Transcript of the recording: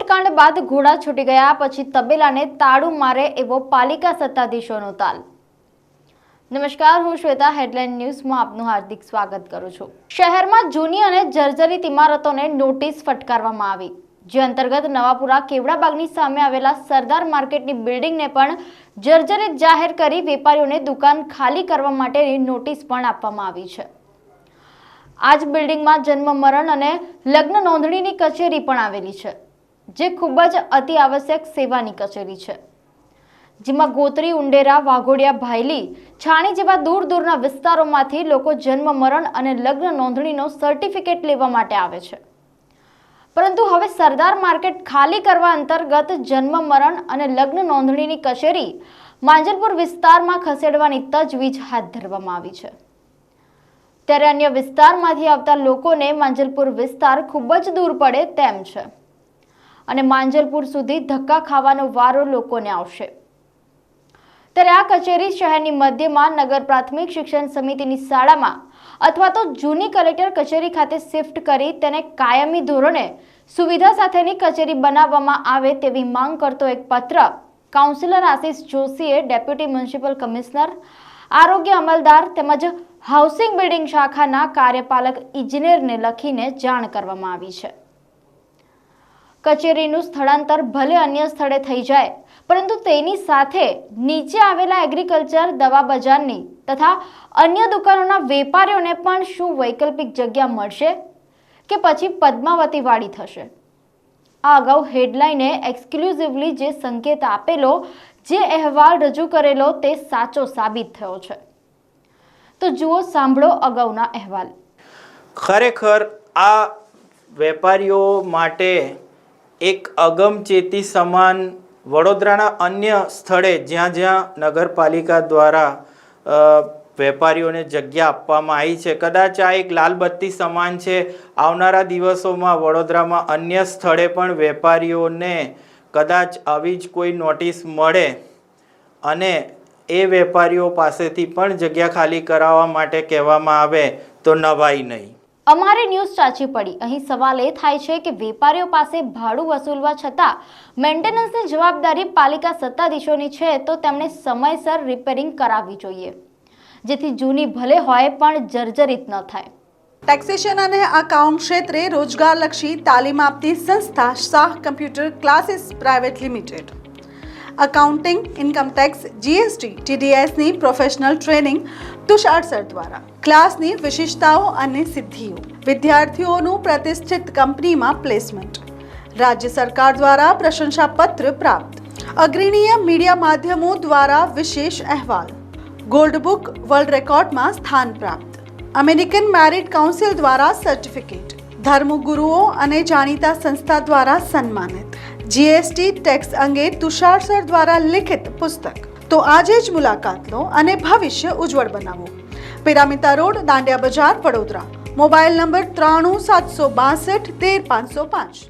અગ્નિકાંડ બાદ ઘોડા છૂટી ગયા પછી તબેલાને તાળું મારે એવો પાલિકા સત્તાધીશોનો તાલ। નમસ્કાર, હું શ્વેતા, હેડલાઇન ન્યૂઝમાં આપનું હાર્દિક સ્વાગત કરું છું। શહેરમાં જૂની અને જર્જરિત ઇમારતોને નોટિસ ફટકારવામાં આવી, જે અંતર્ગત નવાપુરા કેવડાબાગની સામે આવેલા સરદાર માર્કેટની બિલ્ડિંગને પણ જર્જરિત જાહેર કરી વેપારીઓને દુકાન ખાલી કરવા માટેની નોટિસ પણ આપવામાં આવી છે। આ જ બિલ્ડિંગમાં જન્મ મરણ અને લગ્ન નોંધણીની કચેરી પણ આવેલી છે, જે ખૂબ જ અતિ આવશ્યક સેવાની કચેરી છે, જેમાં ગોત્રી, ઉંડેરા, વાઘોડિયા, ભાયલી, છાણી જેવા દૂર દૂરના વિસ્તારોમાંથી લોકો જન્મ મરણ અને લગ્ન નોંધણીનો સર્ટિફિકેટ લેવા માટે આવે છે। પરંતુ હવે સરદાર માર્કેટ ખાલી કરવા અંતર્ગત જન્મ મરણ અને લગ્ન નોંધણીની કચેરી માંજલપુર વિસ્તારમાં ખસેડવાની તજવીજ હાથ ધરવામાં આવી છે। ત્યારે અન્ય વિસ્તારમાંથી આવતા લોકોને માંજલપુર વિસ્તાર ખૂબ જ દૂર પડે તેમ છે અને માંજલપુર સુધી ધક્કા ખાવાનો વારો લોકોને આવશે। ત્યારે આ કચેરી શહેરની મધ્યમાં નગર પ્રાથમિક શિક્ષણ સમિતિની શાળામાં અથવા તો જૂની કલેક્ટર કચેરી ખાતે શિફ્ટ કરી તેને કાયમી ધોરણે સુવિધા સાથેની કચેરી બનાવવામાં આવે તેવી માંગ કરતો એક પત્ર કાઉન્સિલર આશિષ જોશીએ ડેપ્યુટી મ્યુનિસિપલ કમિશનર, આરોગ્ય અમલદાર તેમજ હાઉસિંગ બિલ્ડિંગ શાખાના કાર્યપાલક ઇજનેરને લખીને જાણ કરવામાં આવી છે। કચેરીનું સ્થળાંતર ભલે અન્ય સ્થળે થઈ જાય, પરંતુ તેની સાથે નીચે આવેલા એગ્રીકલ્ચર, દવા બજારની તથા અન્ય દુકાનોના વેપારીઓને પણ શું વૈકલ્પિક જગ્યા મળશે કે પછી પદ્માવતી વાડી થશે? આ અગાઉ હેડલાઇને એક્સક્લુઝિવલી જે સંકેત આપેલો, જે અહેવાલ રજૂ કરેલો તે સાચો સાબિત થયો છે। તો જુઓ, સાંભળો અગાઉના અહેવાલ। ખરેખર આ વેપારીઓ માટે એક અગમચેતી સમાન વડોદરાના અન્ય સ્થળે જ્યાં જ્યાં નગરપાલિકા દ્વારા વેપારીઓને જગ્યા આપવામાં આવી છે, કદાચ આ એક લાલબત્તી સમાન છે। આવનારા દિવસોમાં વડોદરામાં અન્ય સ્થળે પણ વેપારીઓને કદાચ આવી જ કોઈ નોટિસ મળે અને એ વેપારીઓ પાસેથી પણ જગ્યા ખાલી કરાવવા માટે કહેવામાં આવે તો નવાઈ નહીં। અમારી ન્યૂઝ સાચી પડી। અહીં સવાલ એ થાય છે કે વેપારીઓ પાસે ભાડું વસૂલવા છતાં મેન્ટેનન્સની જવાબદારી પાલિકા સત્તાધીશોની છે, તો તેમણે સમયસર રિપેરિંગ કરાવવી જોઈએ, જેથી જૂની ભલે હોય પણ જર્જરિત ન થાય। ટેક્સેશન અને અકાઉન્ટ ક્ષેત્રે રોજગારલક્ષી તાલીમ આપતી સંસ્થા Shah computer classes private limited accounting, income tax, GST, ટીડીએસની પ્રોફેશનલ ટ્રેનિંગ તુષાર સર દ્વારા ક્લાસની વિશેષતાઓ અને સિદ્ધિઓ, વિદ્યાર્થીઓનું પ્રતિષ્ઠિત કંપનીમાં પ્લેસમેન્ટ, રાજ્ય સરકાર દ્વારા પ્રશંસાપત્ર પ્રાપ્ત, અગ્રણીય મીડિયા માધ્યમો દ્વારા વિશેષ અહેવાલ, ગોલ્ડ બુક વર્લ્ડ રેકોર્ડમાં સ્થાન પ્રાપ્ત, અમેરિકન મેરિટ કાઉન્સિલ દ્વારા સર્ટિફિકેટ, ધર્મગુરુઓ અને જાણીતા સંસ્થા દ્વારા સન્માનિત, જીએસટી ટેક્સ અંગે તુષાર સર દ્વારા લિખિત પુસ્તક। તો આજે જ મુલાકાત લો અને ભવિષ્ય ઉજ્જવળ બનાવો। પિરામિતા રોડ, દાંડિયા બજાર, વડોદરા। Mobile number 93 762 13 505।